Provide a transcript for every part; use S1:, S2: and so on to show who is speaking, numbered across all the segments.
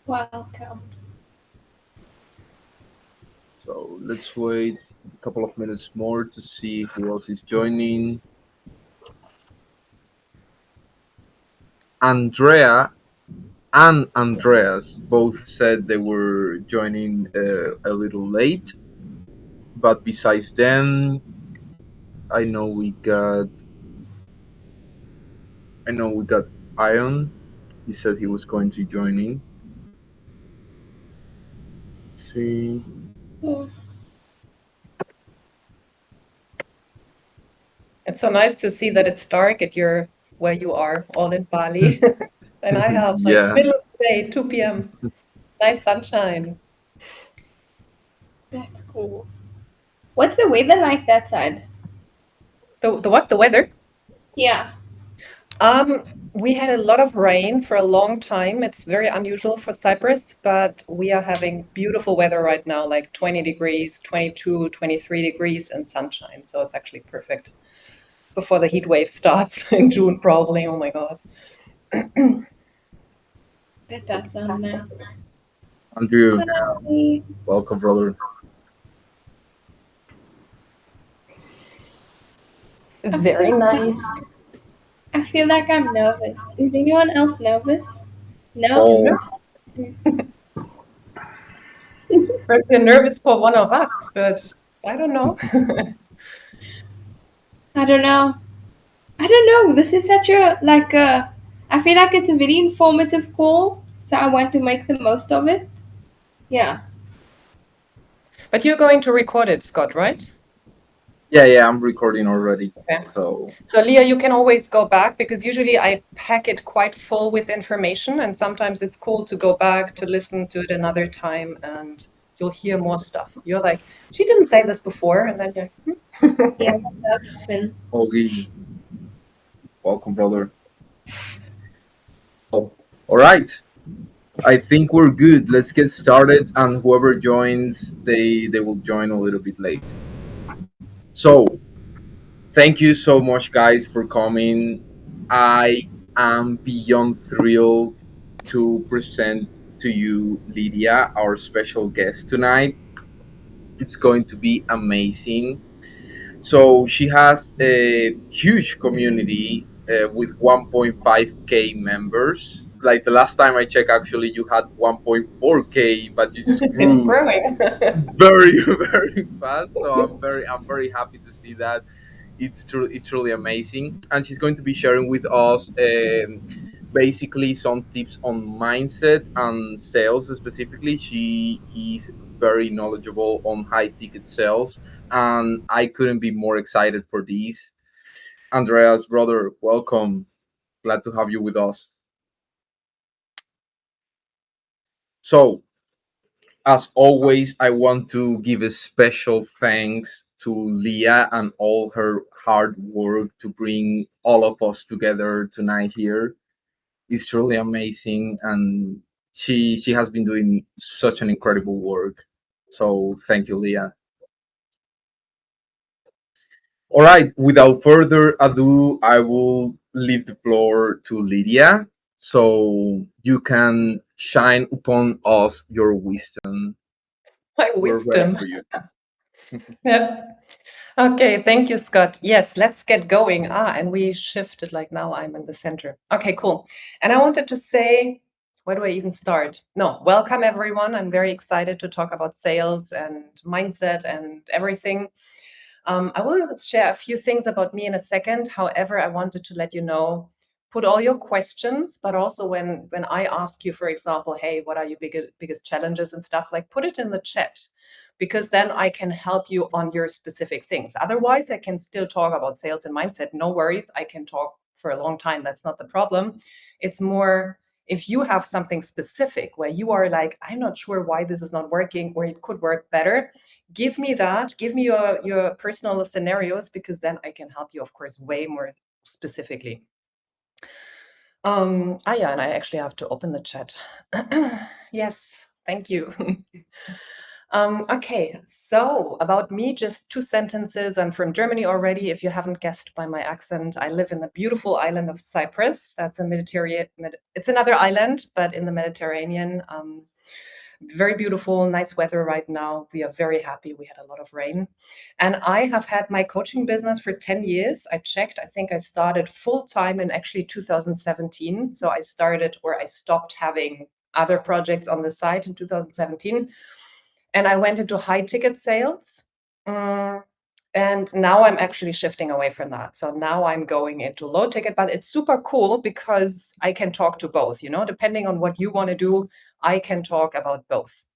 S1: Welcome.
S2: So let's wait a couple of minutes more to see who else is joining. Andrea and Andreas both said they were joining a little late, but besides them, I know we got I know we got Ion. He said he was going to join in. See,
S1: Hmm.
S3: It's so nice to see that it's dark at where you are, all in Bali. And I have like
S2: yeah,
S3: middle of the day, 2 p.m. Nice sunshine.
S1: That's cool. What's the weather like that side?
S3: The what? The weather?
S1: Yeah.
S3: We had a lot of rain for a long time. It's very unusual for Cyprus, but we are having beautiful weather right now, like 20 degrees, 22, 23 degrees and sunshine. So it's actually perfect before the heat wave starts in June, probably. Oh my God.
S1: That does sound nice.
S2: Andrew,
S1: Hi.
S2: welcome, brother.
S1: I'm so
S3: Very nice.
S1: I feel like I'm nervous. Is anyone else nervous? No?
S2: Oh,
S3: Perhaps you're nervous for one of us, but I don't know.
S1: I don't know. I don't know. This is such a I feel like it's a very informative call, so I want to make the most of it. Yeah.
S3: But you're going to record it, Scott, right?
S2: yeah, I'm recording already.
S3: Okay.
S2: So
S3: So, Leah, you can always go back because usually I pack it quite full with information, and sometimes it's cool to go back to listen to it another time and you'll hear more stuff. You're like, she didn't say this before, and then you're,
S1: Yeah, that does happen.
S2: Ogi, welcome, brother. Oh, all right. I think we're good. Let's get started, and whoever joins, they will join a little bit late. So, thank you so much, guys, for coming. I am beyond thrilled to present to you Lydia, our special guest tonight. It's going to be amazing. So she has a huge community with 1.5k members. Like the last time I checked, actually, you had 1.4k, but you just
S3: it's
S2: grew
S3: growing.
S2: very, very fast. So I'm very happy to see that. It's truly amazing, and she's going to be sharing with us basically some tips on mindset and sales specifically. She is very knowledgeable on high ticket sales, and I couldn't be more excited for this. Andreas, brother, welcome. Glad to have you with us. So, as always, I want to give a special thanks to Leah and all her hard work to bring all of us together tonight here. It's truly amazing, and she has been doing such an incredible work. So thank you, Leah. All right, without further ado, I will leave the floor to Lydia so you can shine upon us your wisdom.
S3: My
S2: We're ready
S3: wisdom.
S2: for you.
S3: Yeah. Okay, thank you, Scott. Yes, let's get going. And we shifted like now I'm in the center. Okay, cool. And I wanted to say, where do I even start? No, welcome everyone. I'm very excited to talk about sales and mindset and everything. I will share a few things about me in a second. However, I wanted to let you know, put all your questions, but also when I ask you, for example, hey, what are your biggest challenges and stuff, like put it in the chat because then I can help you on your specific things. Otherwise, I can still talk about sales and mindset. No worries, I can talk for a long time. That's not the problem. It's more if you have something specific where you are like, I'm not sure why this is not working or it could work better, give me that, give me your personal scenarios, because then I can help you, of course, way more specifically. Yeah, and I actually have to open the chat. Yes, thank you. Okay, so about me, just two sentences. I'm from Germany already. If you haven't guessed by my accent, I live in the beautiful island of Cyprus. That's a Mediterranean, it's another island, but in the Mediterranean. Very beautiful, nice weather right now. We are very happy. We had a lot of rain. And I have had my coaching business for 10 years. I checked, I think I started full time in actually 2017. So I started or I stopped having other projects on the side in 2017. And I went into high ticket sales. And now I'm actually shifting away from that. So now I'm going into low ticket, but it's super cool because I can talk to both, depending on what you want to do, I can talk about both.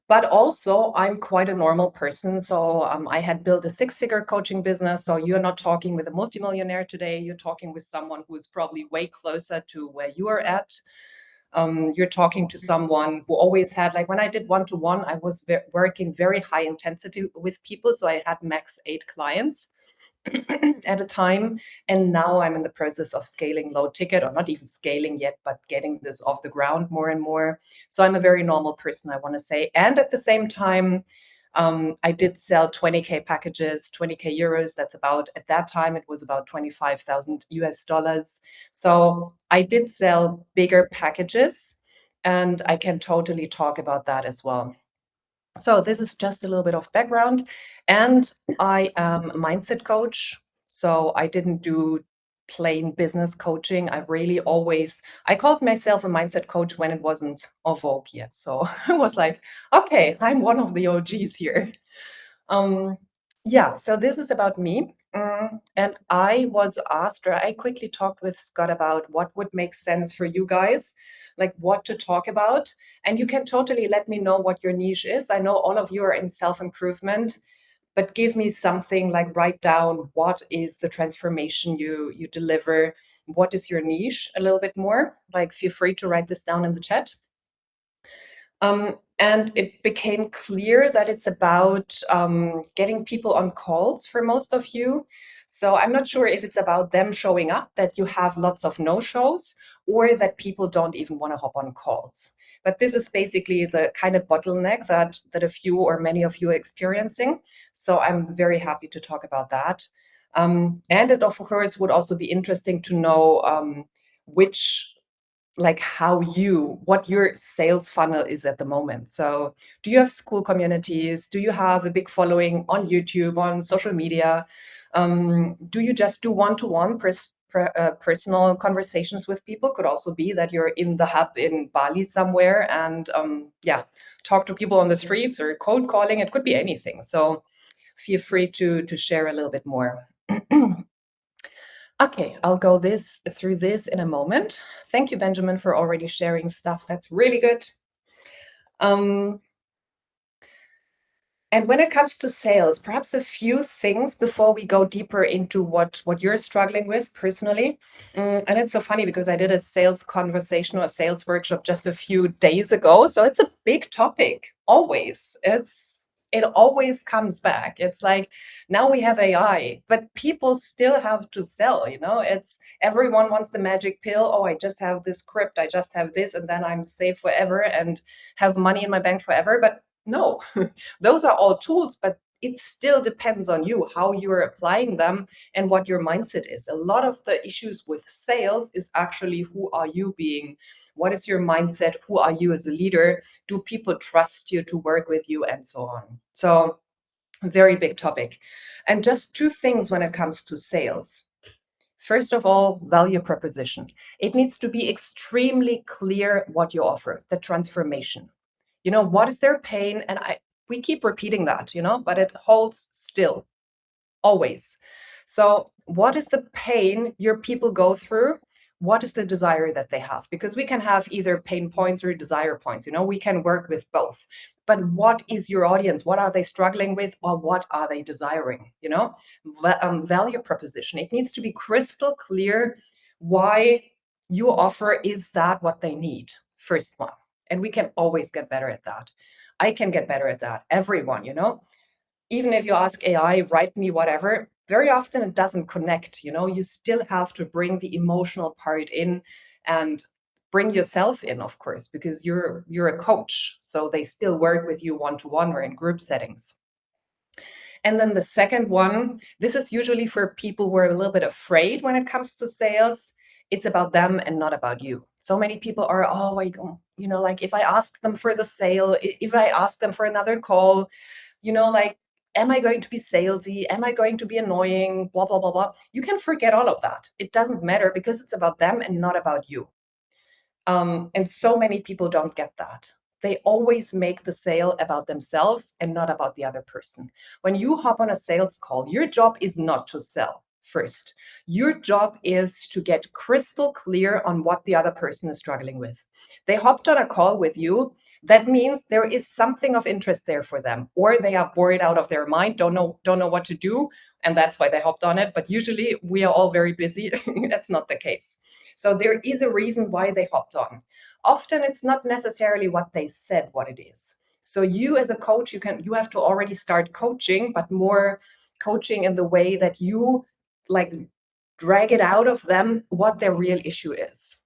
S3: But also, I'm quite a normal person. So I had built a six-figure coaching business. So you're not talking with a multimillionaire today. You're talking with someone who is probably way closer to where you are at. You're talking to someone who always had, like when I did one-to-one, I was working very high intensity with people. So I had max 8 clients at a time. And now I'm in the process of scaling low ticket, or not even scaling yet, but getting this off the ground more and more. So I'm a very normal person, I want to say. And at the same time, I did sell 20K packages, 20K euros. That's about, at that time, it was about 25,000 US dollars. So I did sell bigger packages, and I can totally talk about that as well. So this is just a little bit of background. And I am a mindset coach. So I didn't do plain business coaching. I called myself a mindset coach when it wasn't en vogue yet. So I was like, okay, I'm one of the OGs here. Yeah, so this is about me. And I was asked, or I quickly talked with Scott about what would make sense for you guys, like what to talk about. And you can totally let me know what your niche is. I know all of you are in self-improvement, but give me something, like write down what is the transformation you deliver, what is your niche a little bit more. Like feel free to write this down in the chat. And it became clear that it's about getting people on calls for most of you. So I'm not sure if it's about them showing up, that you have lots of no-shows, or that people don't even want to hop on calls. But this is basically the kind of bottleneck that a few or many of you are experiencing. So I'm very happy to talk about that. And it, of course, would also be interesting to know which like what your sales funnel is at the moment. So do you have school communities? Do you have a big following on YouTube, on social media? Do you just do one-to-one personal conversations with people? Could also be that you're in the hub in Bali somewhere and talk to people on the streets or cold calling. It could be anything. So feel free to share a little bit more. Okay, I'll go through this in a moment. Thank you, Benjamin, for already sharing stuff. That's really good. And when it comes to sales, perhaps a few things before we go deeper into what you're struggling with personally. And it's so funny because I did a sales conversation or a sales workshop just a few days ago. So it's a big topic, always. It always comes back. It's like now we have AI, but people still have to sell, it's everyone wants the magic pill. Oh, I just have this script, I just have this, and then I'm safe forever and have money in my bank forever. But no, those are all tools, but it still depends on you, how you're applying them and what your mindset is. A lot of the issues with sales is actually, who are you being? What is your mindset? Who are you as a leader? Do people trust you to work with you, and so on? So very big topic. And just two things when it comes to sales. First of all, value proposition. It needs to be extremely clear what you offer, the transformation. What is their pain? And we keep repeating that, but it holds still, always. So what is the pain your people go through? What is the desire that they have? Because we can have either pain points or desire points, we can work with both. But what is your audience? What are they struggling with, or what are they desiring? Value proposition. It needs to be crystal clear why your offer is that what they need. First one. And we can always get better at that. I can get better at that. Everyone, even if you ask AI, write me whatever, very often it doesn't connect. You still have to bring the emotional part in. And bring yourself in, of course, because you're a coach, so they still work with you one-to-one or in group settings. And then the second one, this is usually for people who are a little bit afraid when it comes to sales. It's about them and not about you. So many people are, oh, like if I ask them for the sale, if I ask them for another call, like, am I going to be salesy? Am I going to be annoying? Blah, blah, blah, blah. You can forget all of that. It doesn't matter because it's about them and not about you. And so many people don't get that. They always make the sale about themselves and not about the other person. When you hop on a sales call, your job is not to sell first. Your job is to get crystal clear on what the other person is struggling with. They hopped on a call with you. That means there is something of interest there for them, or they are bored out of their mind, don't know what to do, and that's why they hopped on it. But usually we are all very busy. That's not the case. So there is a reason why they hopped on. Often it's not necessarily what they said, what it is. So you as a coach, you have to already start coaching, but more coaching in the way that you like drag it out of them what their real issue is.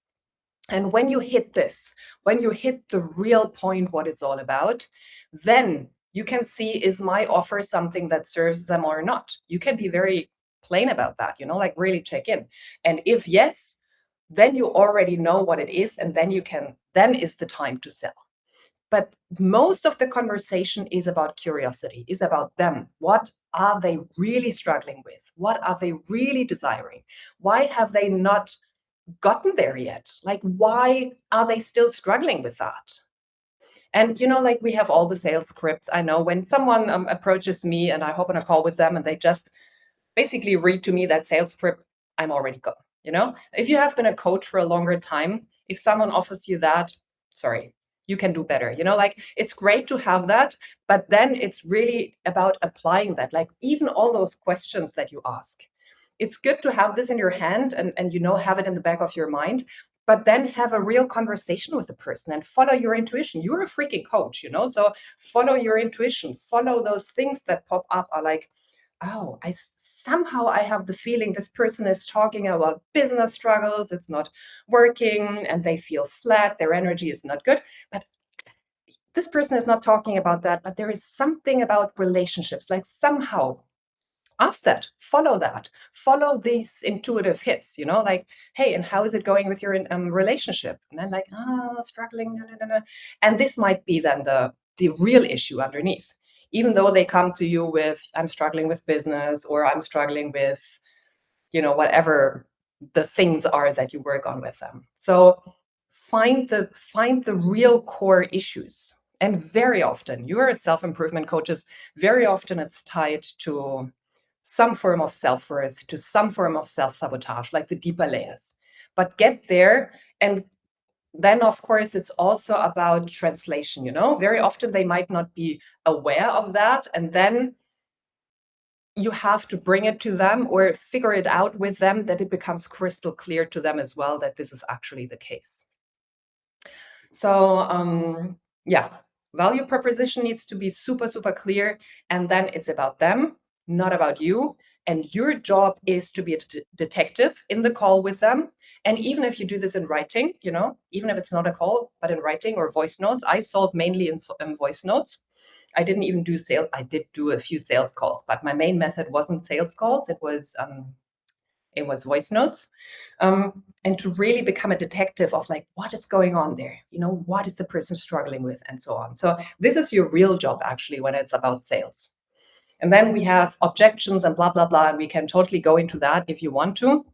S3: And when you hit this, when you hit the real point, what it's all about, then you can see, is my offer something that serves them or not? You can be very plain about that, like really check in. And if yes, then you already know what it is, and then is the time to sell. But most of the conversation is about curiosity, is about them. What are they really struggling with? What are they really desiring? Why have they not gotten there yet? Like, why are they still struggling with that? And, like we have all the sales scripts. I know when someone approaches me and I hop on a call with them and they just basically read to me that sales script, I'm already gone. If you have been a coach for a longer time, if someone offers you that, sorry, you can do better. Like, it's great to have that, but then it's really about applying that. Like, even all those questions that you ask, it's good to have this in your hand and have it in the back of your mind, but then have a real conversation with the person and follow your intuition. You're a freaking coach, so follow your intuition, follow those things that pop up, are like, oh, somehow I have the feeling this person is talking about business struggles, it's not working, and they feel flat, their energy is not good. But this person is not talking about that, but there is something about relationships, like somehow ask that, follow these intuitive hits, like, hey, and how is it going with your relationship? And then like, struggling, no, no, no, no. And this might be then the real issue underneath, even though they come to you with, I'm struggling with business, or I'm struggling with, whatever the things are that you work on with them. So find the real core issues. And very often, you are a self-improvement coaches, very often it's tied to some form of self-worth, to some form of self-sabotage, like the deeper layers. But get there, and then of course it's also about translation. Very often they might not be aware of that, and then you have to bring it to them or figure it out with them, that it becomes crystal clear to them as well that this is actually the case. So yeah, value proposition needs to be super, super clear, and then it's about them, not about you. And your job is to be a detective in the call with them. And even if you do this in writing, even if it's not a call, but in writing or voice notes, I sold mainly in voice notes. I didn't even do sales. I did do a few sales calls, but my main method wasn't sales calls. It was voice notes. And to really become a detective of like, what is going on there? What is the person struggling with, and so on. So this is your real job, actually, when it's about sales. And then we have objections and blah, blah, blah. And we can totally go into that if you want to.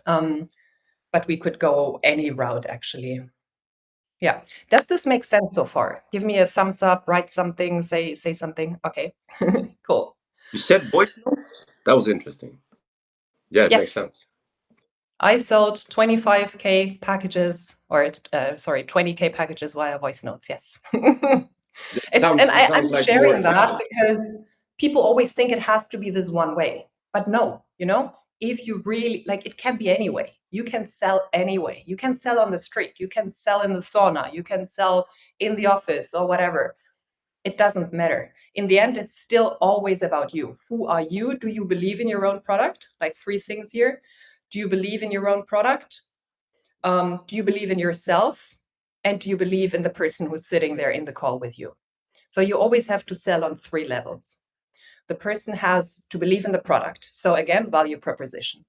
S3: But we could go any route, actually. Yeah. Does this make sense so far? Give me a thumbs up, write something, say something. Okay, cool.
S4: You said voice notes? That was interesting. Yeah, it makes
S3: Yes.
S4: sense.
S3: I sold 25K packages, or 20K packages via voice notes. Yes. I'm
S4: Like
S3: sharing
S4: more
S3: that because people always think it has to be this one way, but no, if you really like, it can be any way. You can sell anyway. You can sell on the street. You can sell in the sauna. You can sell in the office or whatever. It doesn't matter. In the end, it's still always about you. Who are you? Do you believe in your own product? Like 3 things here. Do you believe in your own product? do you believe in yourself? And do you believe in the person who's sitting there in the call with you? So you always have to sell on 3 levels. The person has to believe in the product. So again, value proposition.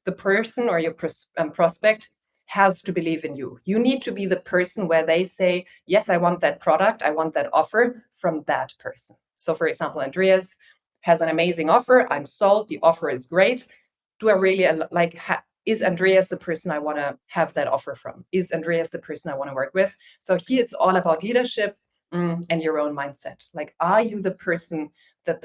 S3: The person or your prospect has to believe in you. You need to be the person where they say, yes, I want that product, I want that offer from that person. So for example, Andreas has an amazing offer. I'm sold. The offer is great. Do I really is Andreas the person I want to have that offer from? Is Andreas the person I want to work with? So here it's all about leadership and your own mindset. Like, are you the person that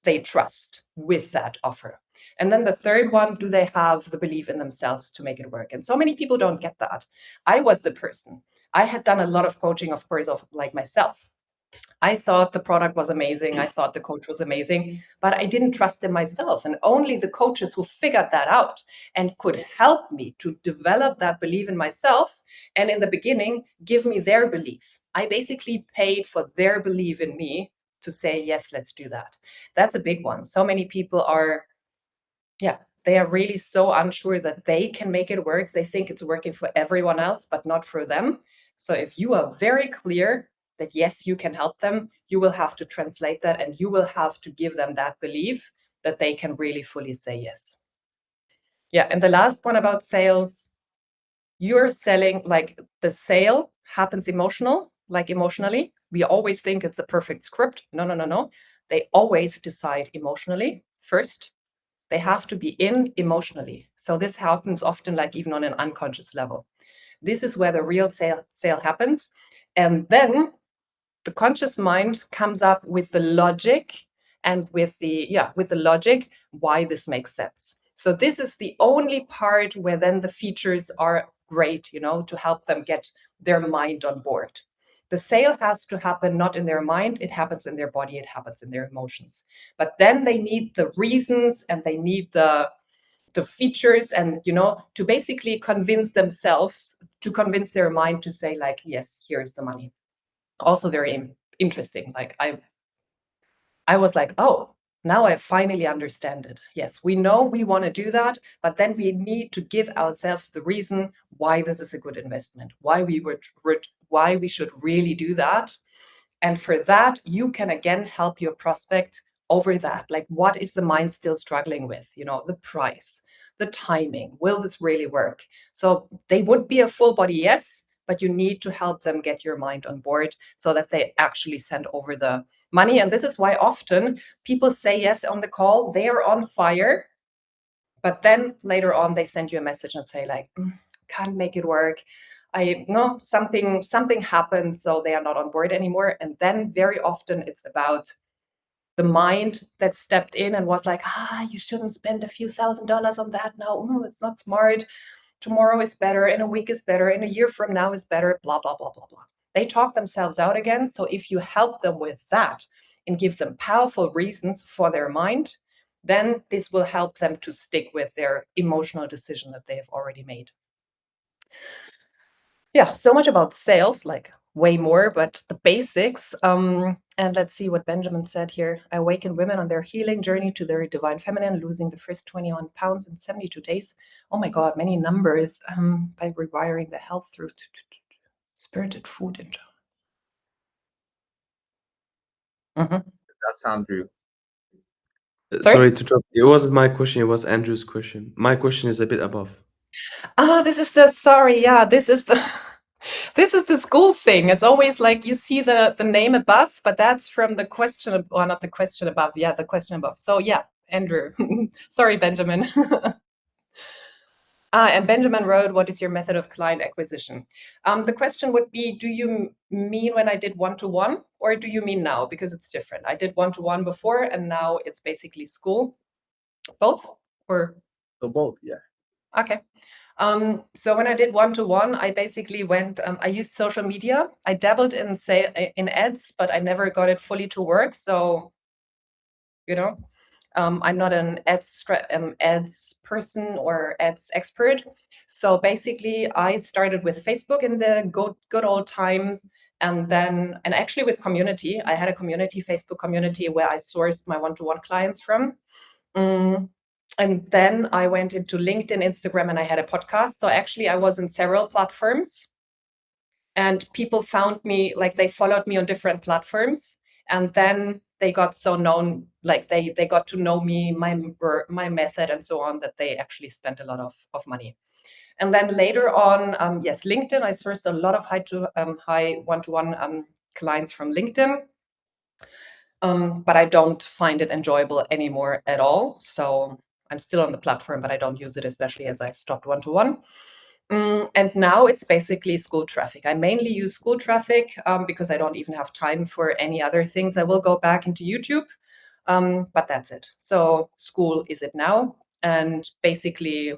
S3: they trust with that offer? And then the third one, do they have the belief in themselves to make it work? And so many people don't get that. I was the person. I had done a lot of coaching, of course, of like myself. I thought the product was amazing. I thought the coach was amazing, but I didn't trust in myself. And only the coaches who figured that out and could help me to develop that belief in myself, and in the beginning, give me their belief. I basically paid for their belief in me to say, yes, let's do that. That's a big one. So many people are, they are really so unsure that they can make it work. They think it's working for everyone else, but not for them. So if you are very clear that yes, you can help them, you will have to translate that, and you will have to give them that belief that they can really fully say yes. Yeah, and the last one about sales, you're selling, like the sale happens emotionally. We always think it's the perfect script. No. They always decide emotionally first. They have to be in emotionally. So this happens often like even on an unconscious level. This is where the real sale happens. And then the conscious mind comes up with the logic and with the logic why this makes sense. So this is the only part where then the features are great, to help them get their mind on board. The sale has to happen not in their mind, it happens in their body, it happens in their emotions. But then they need the reasons and they need the features and to basically convince themselves, to convince their mind to say like, yes, here's the money. Also very interesting. Like I was like, oh, now I finally understand it. Yes, we know we want to do that, but then we need to give ourselves the reason why this is a good investment, why we should really do that. And for that, you can again help your prospect over that. Like, what is the mind still struggling with? The price, the timing. Will this really work? So they would be a full body yes, but you need to help them get your mind on board so that they actually send over the money. And this is why often people say yes on the call, they are on fire, but then later on they send you a message and say like, can't make it work. I know something happened, so they are not on board anymore. And then very often it's about the mind that stepped in and was like, you shouldn't spend a few $1,000s on that now. It's not smart. Tomorrow is better. In a week is better. In a year from now is better. Blah, blah, blah, blah, blah. They talk themselves out again. So if you help them with that and give them powerful reasons for their mind, then this will help them to stick with their emotional decision that they have already made. Yeah, so much about sales, like way more, but the basics. And let's see what Benjamin said here. I awaken women on their healing journey to their divine feminine, losing the first 21 pounds in 72 days. Oh my God, many numbers, by rewiring the health through spirited food.
S2: That's Andrew.
S5: Sorry to interrupt. It wasn't my question, it was Andrew's question. My question is a bit above.
S3: This is the this is the school thing. It's always like you see the name above, but that's from the question, or not the question above. Yeah, the question above. So yeah, Andrew. Sorry, Benjamin. And Benjamin wrote, what is your method of client acquisition? The question would be, do you mean when I did one-to-one, or do you mean now? Because it's different. I did one-to-one before, and now it's basically school. Both? Or?
S2: So both, yeah.
S3: Okay. So when I did one-to-one, I basically went, I used social media. I dabbled in ads, but I never got it fully to work. So, I'm not an ads person or ads expert. So basically I started with Facebook in the good old times. And actually with community, I had a Facebook community where I sourced my one-to-one clients from. And then I went into LinkedIn, Instagram, and I had a podcast. So actually, I was in several platforms, and people found me, like they followed me on different platforms, and then they got so known, like they got to know me, my method, and so on, that they actually spent a lot of money. And then later on, yes, LinkedIn, I sourced a lot of high one-to-one clients from LinkedIn. But I don't find it enjoyable anymore at all. So I'm still on the platform, but I don't use it, especially as I stopped one-to-one. And now it's basically school traffic. I mainly use school traffic because I don't even have time for any other things. I will go back into YouTube, but that's it. So school is it now, and basically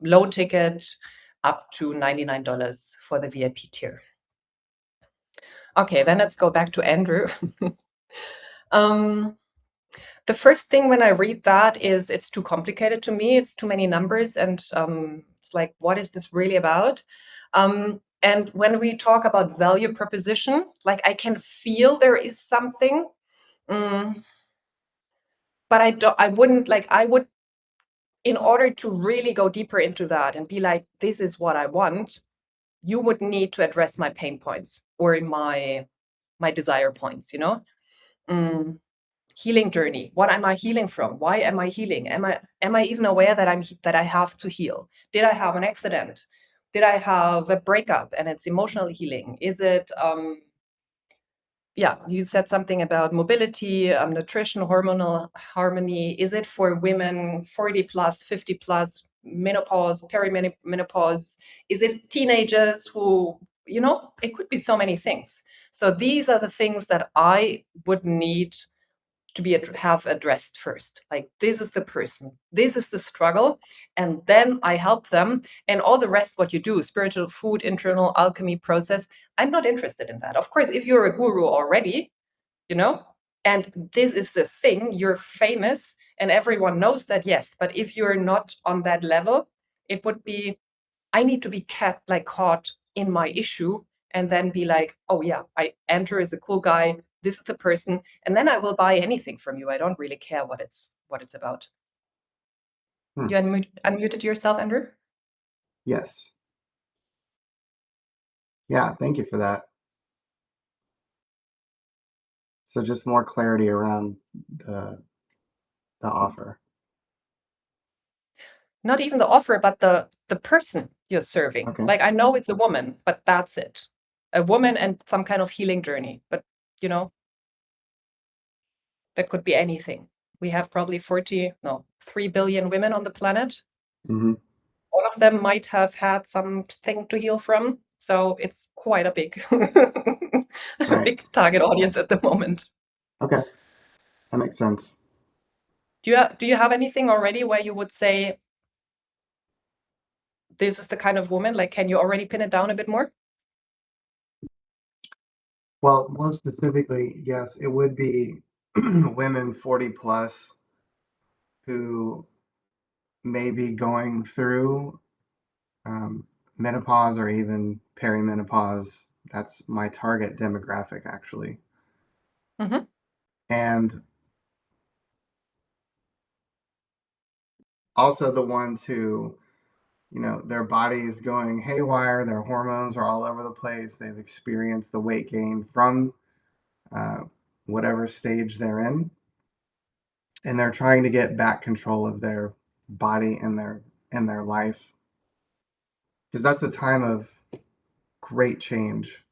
S3: low ticket up to $99 for the VIP tier. Okay, then let's go back to Andrew. The first thing when I read that is it's too complicated to me. It's too many numbers, and it's like, what is this really about? And when we talk about value proposition, like I can feel there is something, but I wouldn't like, I would, in order to really go deeper into that and be like, this is what I want, you would need to address my pain points or my desire points, you know? Healing journey. What am I healing from? Why am I healing? Am I even aware that I have to heal? Did I have an accident? Did I have a breakup and it's emotional healing? Is it yeah, you said something about mobility, nutrition, hormonal harmony. Is it for women 40 plus, 50 plus, menopause, perimenopause? Is it teenagers who, you know, it could be so many things. So these are the things that I would need to have addressed first. Like, this is the person, this is the struggle, and then I help them. And all the rest, what you do, spiritual food, internal alchemy process, I'm not interested in that. Of course, if you're a guru already, you know, and this is the thing, you're famous and everyone knows that, yes. But if you're not on that level, it would be, I need to be caught in my issue and then be like, oh yeah, Andrew is a cool guy, this is the person, and then I will buy anything from you. I don't really care what it's about. You unmuted yourself, Andrew?
S6: Yes. Yeah, thank you for that. So just more clarity around the offer.
S3: Not even the offer, but the person you're serving.
S6: Okay.
S3: Like, I know it's a woman, but that's it. A woman and some kind of healing journey. But, you know, that could be anything. We have probably 3 billion women on the planet.
S6: Mm-hmm.
S3: All of them might have had something to heal from. So it's quite a big,
S6: Right.
S3: big target audience at the moment.
S6: Okay, that makes sense.
S3: Do you have anything already where you would say, this is the kind of woman? Like, can you already pin it down a bit more?
S6: Well, more specifically, yes, it would be women 40 plus who may be going through menopause or even perimenopause. That's my target demographic, actually.
S3: Mm-hmm.
S6: And also the ones who, you know, their body's going haywire, their hormones are all over the place, they've experienced the weight gain from whatever stage they're in, and they're trying to get back control of their body and their life, because that's a time of great change.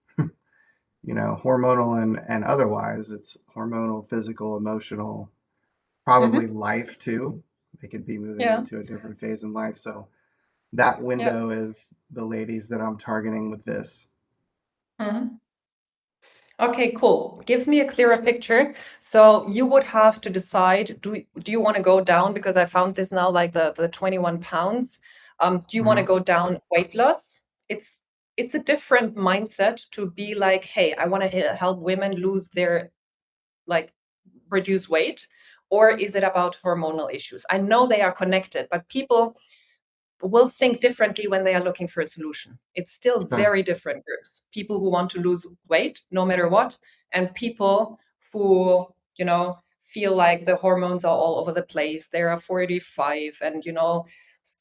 S6: You know, hormonal and otherwise. It's hormonal, physical, emotional, probably life too. They could be moving
S3: Yeah.
S6: into a different phase in life. So that window is the ladies that I'm targeting with this.
S3: Mm-hmm. Okay, cool. Gives me a clearer picture. So you would have to decide, do you want to go down, because I found this now, like the 21 pounds. Do you want to go down weight loss? It's a different mindset to be like, hey, I want to help women lose their, like, reduce weight. Or is it about hormonal issues? I know they are connected, but people will think differently when they are looking for a solution. It's still very different groups. People who want to lose weight no matter what, and people who, you know, feel like the hormones are all over the place. They are 45 and, you know,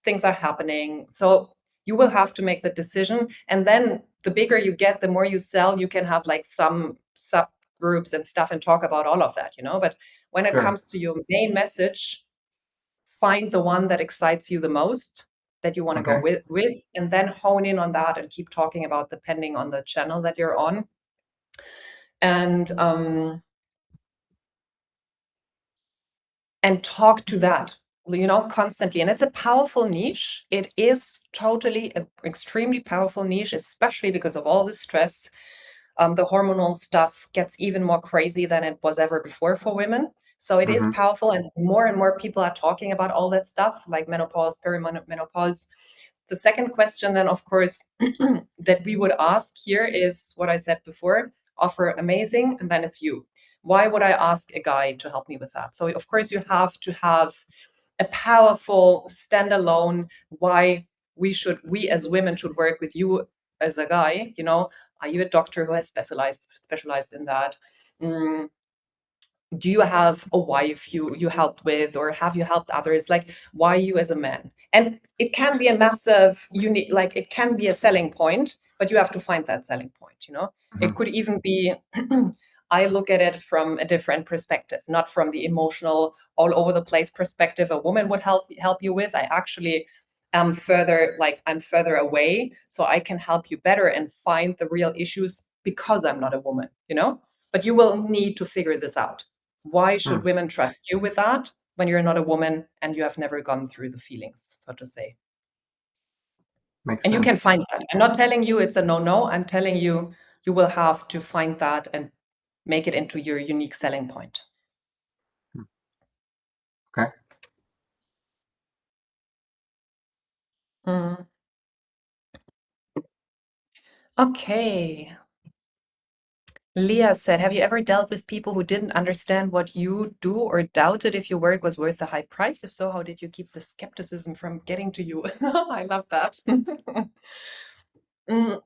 S3: things are happening. So you will have to make the decision. And then the bigger you get, the more you sell, you can have like some subgroups and stuff and talk about all of that, you know. But when it
S6: Sure.
S3: comes to your main message, find the one that excites you the most, that you want to go
S6: Okay.
S3: with, and then hone in on that and keep talking about depending on the channel that you're on. And talk to that, you know, constantly. And it's a powerful niche. It is totally an extremely powerful niche, especially because of all the stress. The hormonal stuff gets even more crazy than it was ever before for women. So it is
S6: Mhm.
S3: powerful, and more people are talking about all that stuff, like menopause, perimenopause. The second question, then, of course, that we would ask here is what I said before: offer amazing, and then it's you. Why would I ask a guy to help me with that? So, of course, you have to have a powerful standalone why we as women should work with you as a guy. You know, are you a doctor who has specialized in that? Do you have a wife you helped with, or have you helped others? Like, why you as a man? And it can be a massive unique, like it can be a selling point, but you have to find that selling point, you know. It
S6: Mhm.
S3: could even be I look at it from a different perspective, not from the emotional all over the place perspective a woman would help you with. I actually am further, like I'm further away, so I can help you better and find the real issues because I'm not a woman, you know. But you will need to figure this out. Why should
S6: Hmm.
S3: women trust you with that when you're not a woman and you have never gone through the feelings, so to say?
S6: Makes
S3: And you can
S6: sense.
S3: find that. I'm not telling you it's a no. I'm telling you you will have to find that and make it into your unique selling point.
S6: Okay.
S3: Mm. Okay. Leah said, have you ever dealt with people who didn't understand what you do or doubted if your work was worth the high price? If so, how did you keep the skepticism from getting to you? I love that. Mm.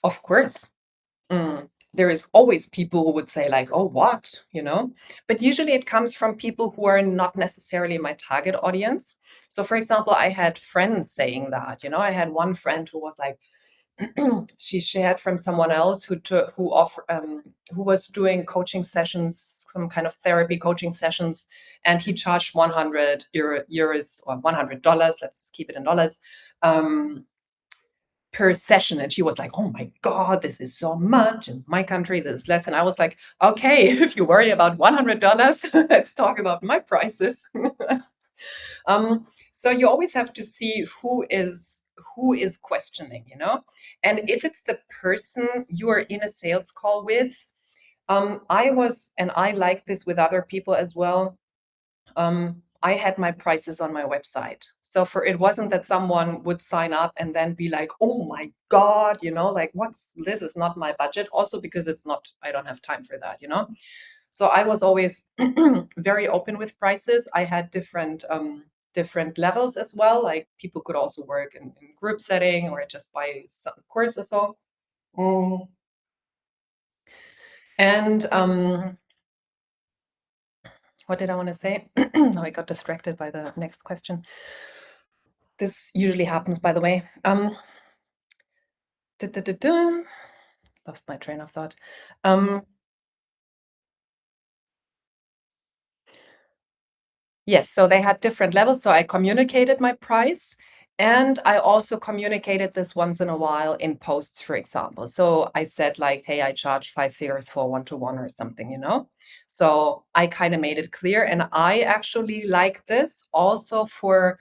S3: Of course. There is always people who would say like, oh, what, you know? But usually it comes from people who are not necessarily my target audience. So for example, I had friends saying that, you know, I had one friend who was like, she shared from someone else who was doing coaching sessions, some kind of therapy coaching sessions, and he charged 100 euros or $100. Let's keep it in dollars. Per session, and she was like, oh my god, this is so much. In my country this is less. And I was like, okay, if you worry about $100, let's talk about my prices. So you always have to see who is questioning, you know. And if it's the person you are in a sales call with, I like this with other people as well. I had my prices on my website. So it wasn't that someone would sign up and then be like, oh my God, you know, like this is not my budget. Also because I don't have time for that, you know? So I was always very open with prices. I had different levels as well. Like people could also work in group setting or just buy some course or so. And what did I want to say? No, I got distracted by the next question. This usually happens, by the way. Lost my train of thought. Yes, so they had different levels. So I communicated my price, and I also communicated this once in a while in posts, for example. So I said like, hey, I charge 5 figures for one-to-one or something, you know? So I kind of made it clear. And I actually like this also for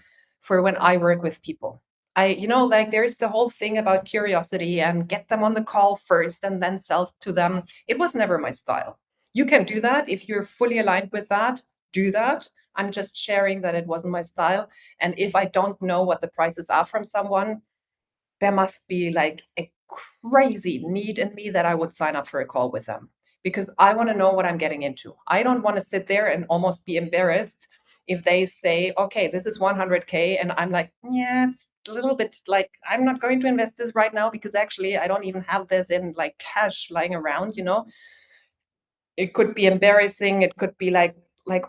S3: when I work with people. You know, like there's the whole thing about curiosity and get them on the call first and then sell to them. It was never my style. You can do that if you're fully aligned with that, do that. I'm just sharing that it wasn't my style. And if I don't know what the prices are from someone, there must be like a crazy need in me that I would sign up for a call with them, because I want to know what I'm getting into. I don't want to sit there and almost be embarrassed if they say, okay, this is 100K. And I'm like, yeah, it's a little bit like, I'm not going to invest this right now because actually I don't even have this in like cash lying around, you know? it could be embarrassing, it could be like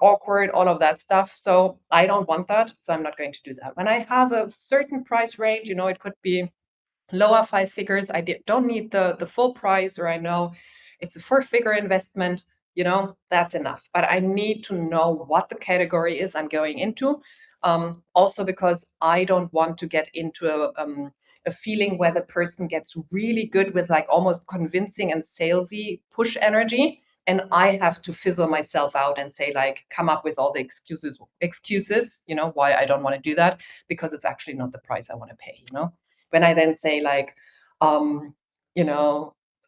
S3: awkward, all of that stuff. So I don't want that, so I'm not going to do that. When I have a certain price range, it could be lower 5 figures. I don't need the full price, or I know it's a 4-figure investment, that's enough. But I need to know what the category is I'm going into. Also because I don't want to get into a feeling where the person gets really good with like almost convincing and salesy push energy, and I have to fizzle myself out and say like, come up with all the excuses, why I don't want to do that, because it's actually not the price I want to pay. When I then say like, now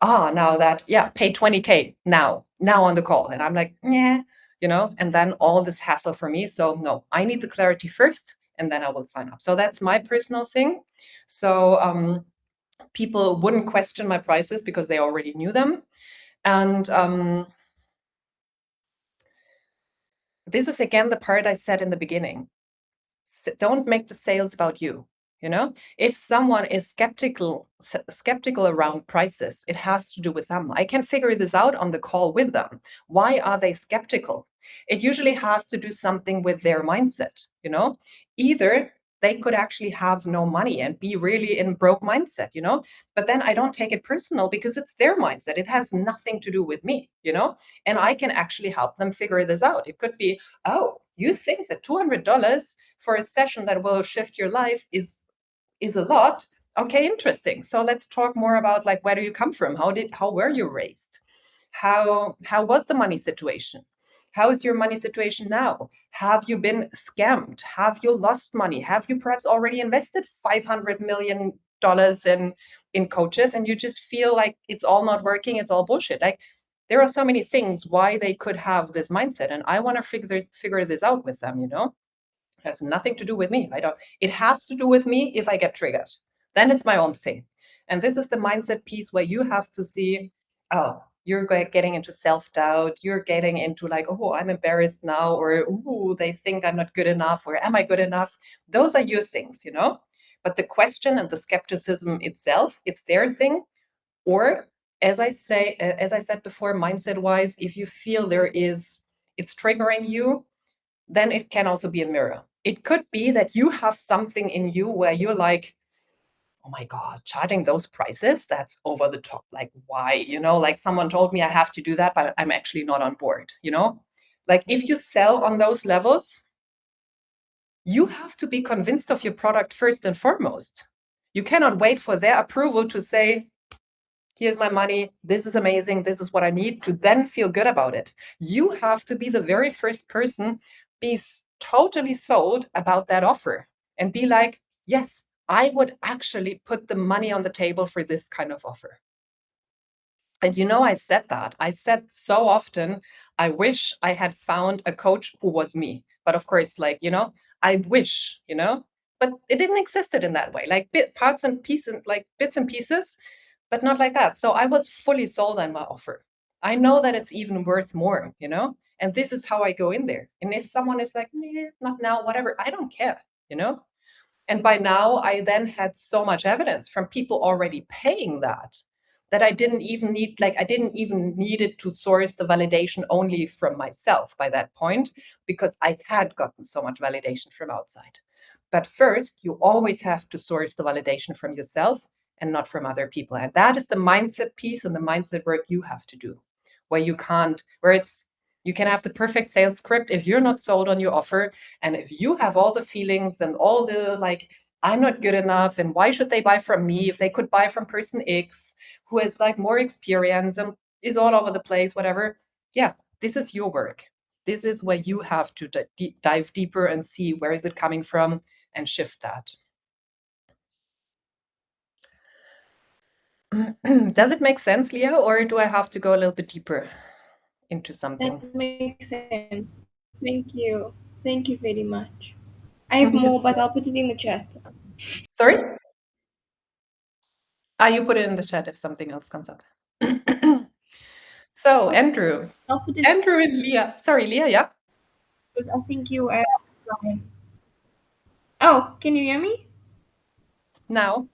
S3: that, pay 20K now on the call. And I'm like, yeah, and then all this hassle for me. So no, I need the clarity first, and then I will sign up. So that's my personal thing. So people wouldn't question my prices because they already knew them. And this is again the part I said in the beginning. Don't make the sales about you. If someone is skeptical around prices, it has to do with them. I can figure this out on the call with them. Why are they skeptical? It usually has to do something with their mindset. Either they could actually have no money and be really in broke mindset, but then I don't take it personal because it's their mindset. It has nothing to do with me, and I can actually help them figure this out. It could be, oh, you think that $200 for a session that will shift your life is a lot. Okay, interesting. So let's talk more about like, where do you come from? How were you raised? How was the money situation? How is your money situation now? Have you been scammed? Have you lost money? Have you perhaps already invested $500 million in coaches and you just feel like it's all not working, it's all bullshit? Like, there are so many things why they could have this mindset, and I want to figure this out with them. It has nothing to do with me. It has to do with me if I get triggered. Then it's my own thing. And this is the mindset piece where you have to see, oh, you're getting into self-doubt. You're getting into like, oh, I'm embarrassed now, or oh, they think I'm not good enough, or am I good enough? Those are your things, But the question and the skepticism itself, it's their thing. Or as I said before, mindset-wise, if you feel it's triggering you, then it can also be a mirror. It could be that you have something in you where you're like, oh my God, charging those prices, that's over the top. Like, why? Like someone told me I have to do that, but I'm actually not on board, Like if you sell on those levels, you have to be convinced of your product first and foremost. You cannot wait for their approval to say, here's my money, this is amazing, this is what I need, to then feel good about it. You have to be the very first person, be totally sold about that offer and be like, yes, I would actually put the money on the table for this kind of offer. And I said that. I said so often, I wish I had found a coach who was me. But of course, like, I wish, but it didn't exist in that way, like parts and pieces, like bits and pieces, but not like that. So I was fully sold on my offer. I know that it's even worth more, and this is how I go in there. And if someone is like, not now, whatever, I don't care, And by now, I then had so much evidence from people already paying that I didn't even need it to source the validation only from myself by that point, because I had gotten so much validation from outside. But first, you always have to source the validation from yourself and not from other people. And that is the mindset piece and the mindset work you have to do, where you can have the perfect sales script if you're not sold on your offer. And if you have all the feelings and all the like, I'm not good enough, and why should they buy from me if they could buy from person X who has like more experience and is all over the place, whatever. Yeah, this is your work. This is where you have to dive deeper and see where is it coming from and shift that. Does it make sense, Leah, or do I have to go a little bit deeper into something?
S1: That makes sense. Thank you. Thank you very much. I have more, but I'll put it in the chat.
S3: Sorry? You put it in the chat if something else comes up. So, Andrew.
S1: I'll put it.
S3: Andrew and Leah. Sorry, Leah, yeah?
S1: Because I think you are. Oh, can you hear me?
S3: Now.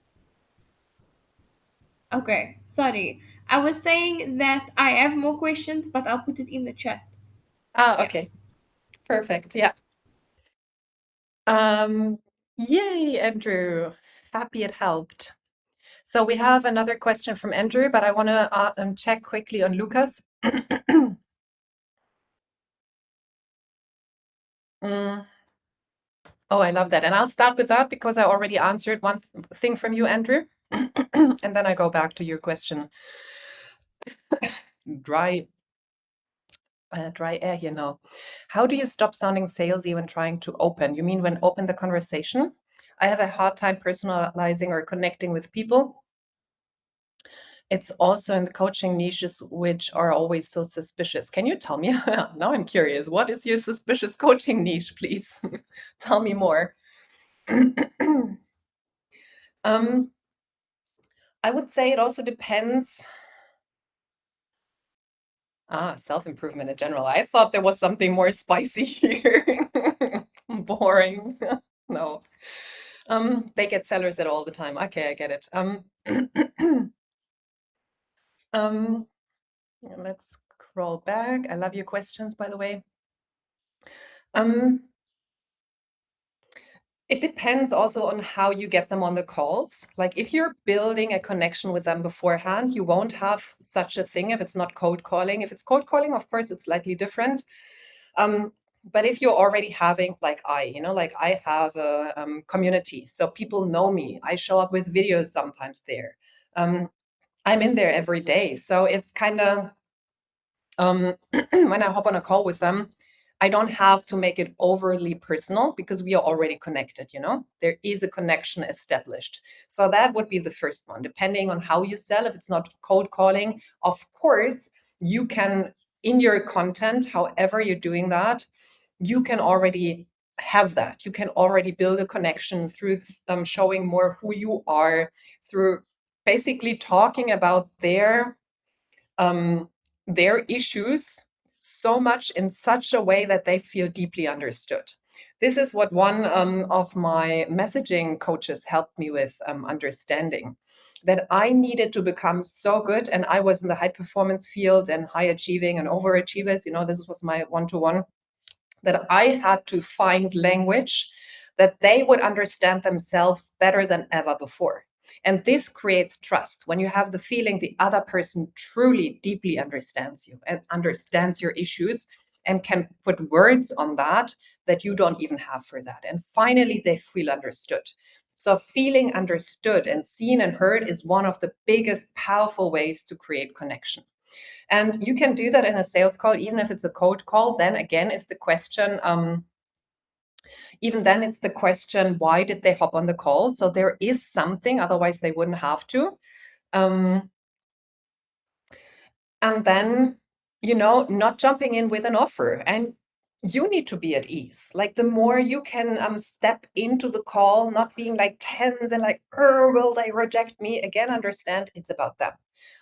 S1: Okay, sorry. I was saying that I have more questions, but I'll put it in the chat.
S3: Okay. Perfect. Yeah. Yay, Andrew. Happy it helped. So we have another question from Andrew, but I want to check quickly on Lucas. Oh, I love that. And I'll start with that because I already answered one thing from you, Andrew. And then I go back to your question. Dry air here now. How do you stop sounding salesy when trying to open? You mean when open the conversation? I have a hard time personalizing or connecting with people. It's also in the coaching niches, which are always so suspicious. Can you tell me? Now I'm curious. What is your suspicious coaching niche, please? Tell me more. I would say it also depends. Self-improvement in general. I thought there was something more spicy here. Boring. No. They get sellers at all the time. Okay, I get it. Let's scroll back. I love your questions, by the way. It depends also on how you get them on the calls. Like if you're building a connection with them beforehand, you won't have such a thing if it's not cold calling. If it's cold calling, of course, it's slightly different. But if you're already having, like I have a community, so people know me. I show up with videos sometimes there. I'm in there every day. So it's kind of, when I hop on a call with them, I don't have to make it overly personal because we are already connected, There is a connection established. So that would be the first one. Depending on how you sell, if it's not cold calling, of course, you can, in your content, however you're doing that, you can already have that. You can already build a connection through showing more who you are, through basically talking about their issues so much in such a way that they feel deeply understood. This is what one of my messaging coaches helped me with understanding, that I needed to become so good. And I was in the high performance field and high achieving and overachievers. This was my one-to-one, that I had to find language that they would understand themselves better than ever before. And this creates trust when you have the feeling the other person truly, deeply understands you and understands your issues and can put words on that you don't even have for that. And finally, they feel understood. So feeling understood and seen and heard is one of the biggest, powerful ways to create connection. And you can do that in a sales call, even if it's a cold call. Then again, is the question, even then it's the question, why did they hop on the call? So there is something, otherwise they wouldn't have to. And then, not jumping in with an offer. And you need to be at ease. Like the more you can step into the call, not being like tense and like, will they reject me? Again, understand it's about them.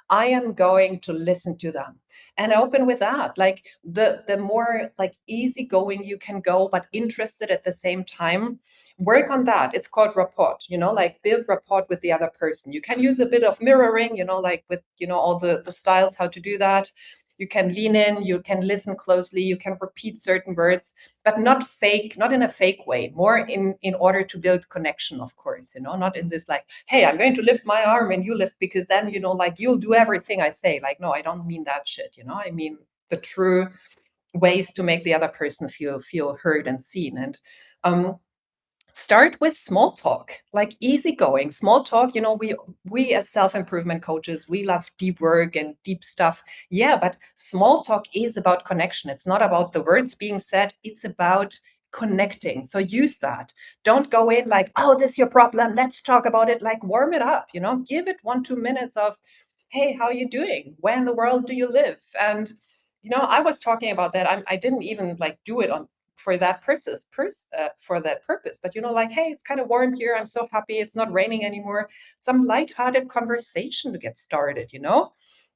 S3: I am going to listen to them and open with that. Like the more like easygoing you can go, but interested at the same time, work on that. It's called rapport, like build rapport with the other person. You can use a bit of mirroring, like with, all the styles, how to do that. You can lean in, you can listen closely, you can repeat certain words, but not in a fake way, more in order to build connection, of course, not in this like, hey, I'm going to lift my arm and you lift because then, like you'll do everything I say. Like, no, I don't mean that shit, I mean the true ways to make the other person feel heard and seen. And start with small talk, like easygoing small talk. We as self-improvement coaches, we love deep work and deep stuff. Yeah, but small talk is about connection. It's not about the words being said. It's about connecting. So use that. Don't go in like, oh, this is your problem, let's talk about it. Like warm it up, give it 1-2 minutes of, hey, how are you doing? Where in the world do you live? And I was talking about that. I didn't even like do it for that purpose. But like, hey, it's kind of warm here. I'm so happy it's not raining anymore. Some lighthearted conversation to get started,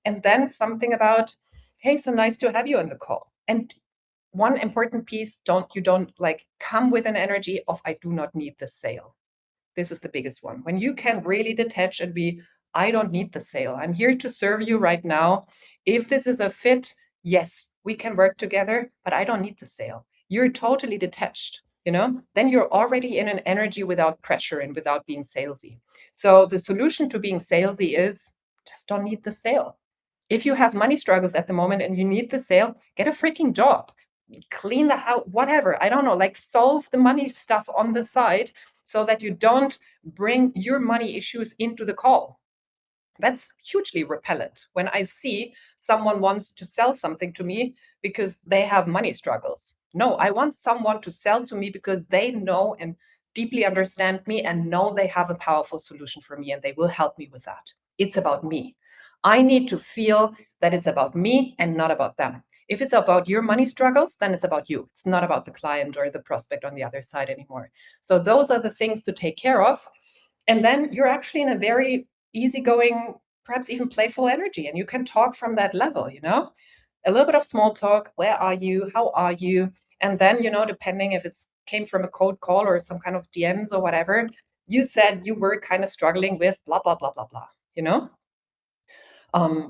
S3: and then something about, hey, so nice to have you on the call. And one important piece, you don't like come with an energy of, I do not need the sale. This is the biggest one. When you can really detach and be I don't need the sale. I'm here to serve you right now. If this is a fit, yes, we can work together, but I don't need the sale. You're totally detached, then you're already in an energy without pressure and without being salesy. So the solution to being salesy is just don't need the sale. If you have money struggles at the moment and you need the sale, get a freaking job, clean the house, whatever. I don't know, like solve the money stuff on the side so that you don't bring your money issues into the call. That's hugely repellent when I see someone wants to sell something to me because they have money struggles. No, I want someone to sell to me because they know and deeply understand me and know they have a powerful solution for me and they will help me with that. It's about me. I need to feel that it's about me and not about them. If it's about your money struggles, then it's about you. It's not about the client or the prospect on the other side anymore. So those are the things to take care of. And then you're actually in a very easygoing, perhaps even playful energy, and you can talk from that level, a little bit of small talk. Where are you? How are you? And then, depending if it's came from a cold call or some kind of DMs or whatever, you said you were kind of struggling with blah, blah, blah, blah, blah,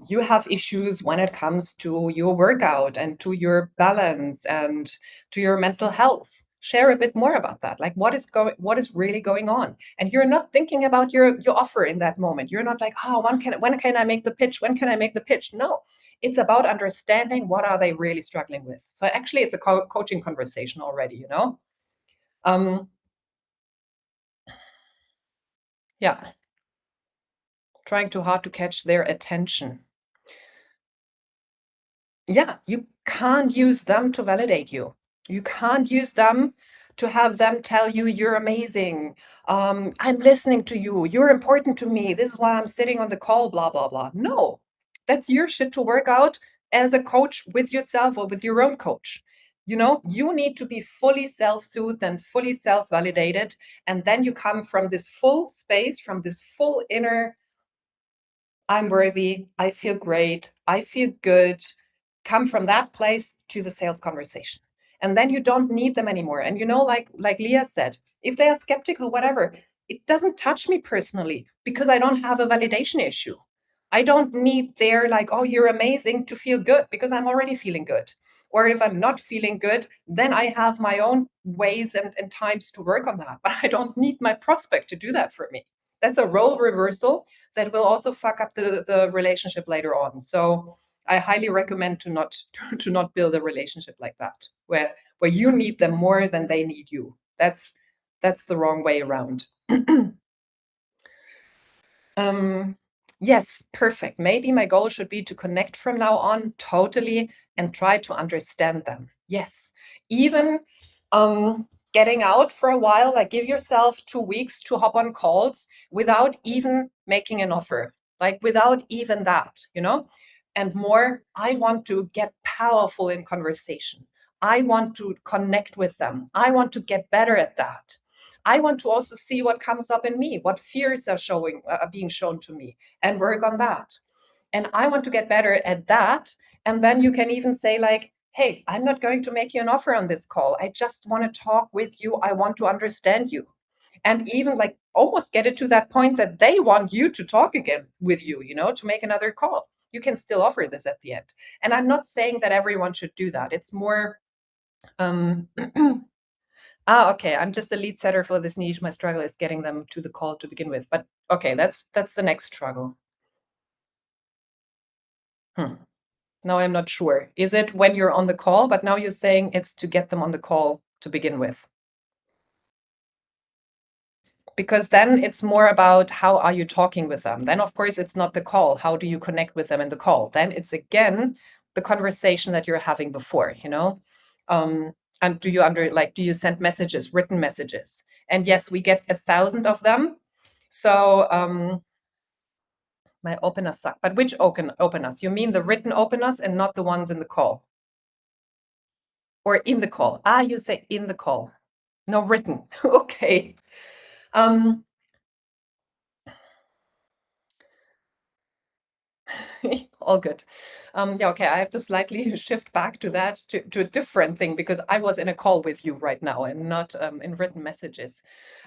S3: you have issues when it comes to your workout and to your balance and to your mental health. Share a bit more about that. Like what is really going on? And you're not thinking about your offer in that moment. You're not like, oh, when can I make the pitch? When can I make the pitch? No, it's about understanding what are they really struggling with. So actually, it's a coaching conversation already. Yeah, trying too hard to catch their attention. Yeah, you can't use them to validate you. You can't use them to have them tell you you're amazing. I'm listening to you. You're important to me. This is why I'm sitting on the call, blah, blah, blah. No, that's your shit to work out as a coach with yourself or with your own coach. You need to be fully self-soothed and fully self-validated. And then you come from this full space, from this full inner I'm worthy, I feel great, I feel good, come from that place to the sales conversation. And then you don't need them anymore. And like Leah said, if they are skeptical, whatever, it doesn't touch me personally because I don't have a validation issue. I don't need their like, oh, you're amazing to feel good because I'm already feeling good. Or if I'm not feeling good, then I have my own ways and times to work on that. But I don't need my prospect to do that for me. That's a role reversal that will also fuck up the relationship later on. So I highly recommend to not build a relationship like that, where you need them more than they need you. That's the wrong way around. Yes, perfect. Maybe my goal should be to connect from now on totally and try to understand them. Yes, even getting out for a while, like give yourself 2 weeks to hop on calls without even making an offer, like without even that, and more, I want to get powerful in conversation. I want to connect with them. I want to get better at that. I want to also see what comes up in me, what fears are being shown to me, and work on that. And I want to get better at that. And then you can even say like, hey, I'm not going to make you an offer on this call. I just want to talk with you. I want to understand you. And even like almost get it to that point that they want you to talk again with you, to make another call. You can still offer this at the end. And I'm not saying that everyone should do that. It's more, okay, I'm just a lead setter for this niche. My struggle is getting them to the call to begin with. But okay, that's the next struggle. Now I'm not sure. Is it when you're on the call? But now you're saying it's to get them on the call to begin with. Because then it's more about how are you talking with them? Then, of course, it's not the call. How do you connect with them in the call? Then it's again the conversation that you're having before, and do you send messages, written messages? And yes, we get 1,000 of them. So my openers suck. But which openers? You mean the written openers and not the ones in the call? Or in the call? You say in the call. No, written. Okay. All good. Yeah, okay, I have to slightly shift back to that, to a different thing, because I was in a call with you right now and not in written messages.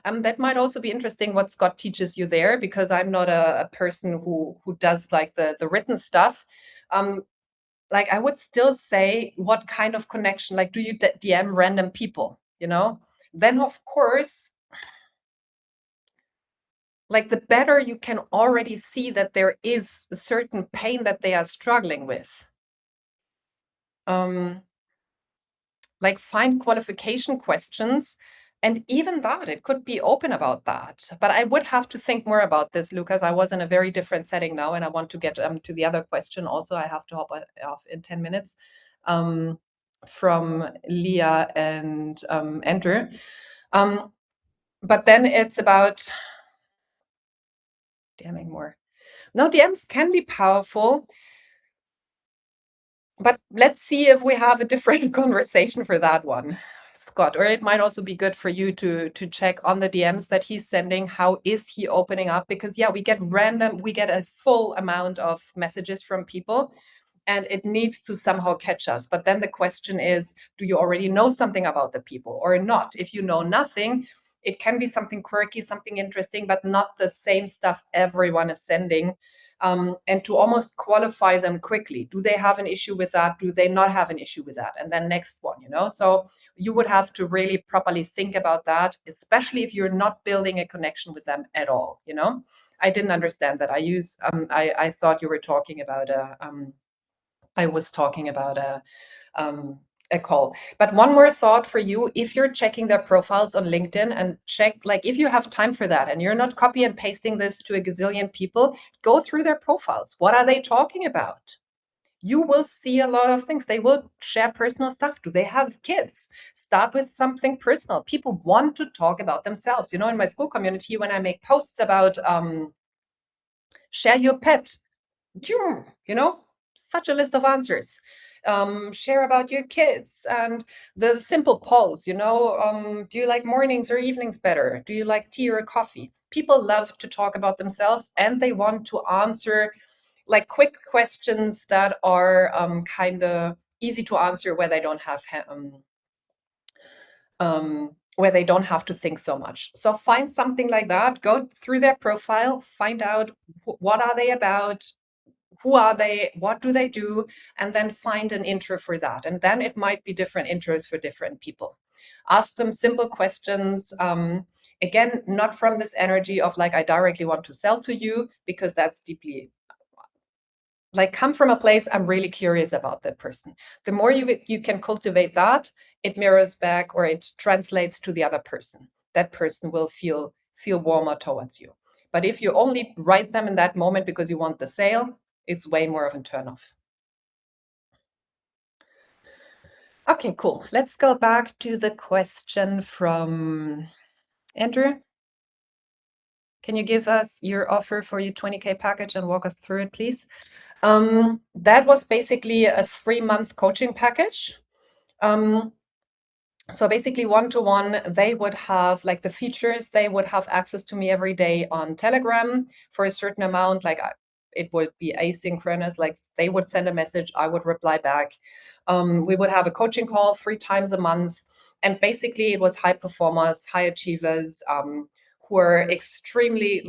S3: That might also be interesting what Scott teaches you there, because I'm not a person who does like the written stuff. Like I would still say, what kind of connection, like do you DM random people, you know? Then of course, like the better you can already see that there is a certain pain that they are struggling with. Like find qualification questions, and even that, it could be open about that. But I would have to think more about this, Lucas. I was in a very different setting now, and I want to get to the other question also. I have to hop off in 10 minutes from Leah and Andrew. But then it's about DMing more. No, DMs can be powerful, but let's see if we have a different conversation for that one, Scott. Or it might also be good for you to check on the DMs that he's sending. How is he opening up? Because yeah, we get a full amount of messages from people, and it needs to somehow catch us. But then the question is, do you already know something about the people or not? If you know nothing, it can be something quirky, something interesting, but not the same stuff everyone is sending. And to almost qualify them quickly. Do they have an issue with that? Do they not have an issue with that? And then next one, you know? So you would have to really properly think about that, especially if you're not building a connection with them at all, you know? I didn't understand that. I thought you were talking about I was talking about a call. But one more thought for you, if you're checking their profiles on LinkedIn, and check, like if you have time for that and you're not copy and pasting this to a gazillion people, go through their profiles. What are they talking about? You will see a lot of things. They will share personal stuff. Do they have kids? Start with something personal. People want to talk about themselves. You know, in my school community, when I make posts about share your pet, you know, such a list of answers. Share about your kids, and the simple polls, you know, do you like mornings or evenings better? Do you like tea or coffee? People love to talk about themselves, and they want to answer like quick questions that are kind of easy to answer, where they don't have where they don't have to think so much. So find something like that, go through their profile, find out what are they about, who are they, what do they do, and then find an intro for that. And then it might be different intros for different people. Ask them simple questions. Again, not from this energy of like, I directly want to sell to you, because that's deeply, like, come from a place, I'm really curious about that person. The more you can cultivate that, it mirrors back, or it translates to the other person. That person will feel warmer towards you. But if you only write them in that moment because you want the sale, it's way more of a turnoff. Okay, cool. Let's go back to the question from Andrew. Can you give us your offer for your 20K package and walk us through it, please? That was basically a 3-month coaching package. So basically one-to-one, they would have like the features, they would have access to me every day on Telegram for a certain amount, like it would be asynchronous, like they would send a message, I would reply back. We would have a coaching call 3 times a month. And basically it was high performers, high achievers, who are extremely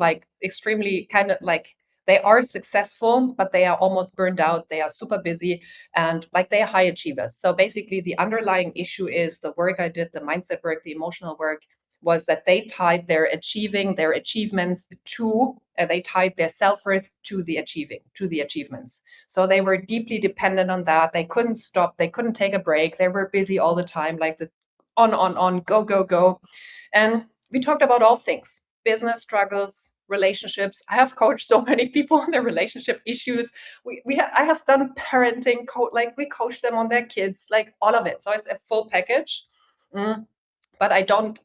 S3: kind of like, they are successful, but they are almost burned out. They are super busy, and like they are high achievers. So basically the underlying issue is the work I did, the mindset work, the emotional work, was that they tied their achievements to, they tied their self-worth to the achievements. So they were deeply dependent on that. They couldn't stop. They couldn't take a break. They were busy all the time, like the on, go, go, go. And we talked about all things: business struggles, relationships. I have coached so many people on their relationship issues. I have done parenting, like we coach them on their kids, like all of it. So it's a full package. But I don't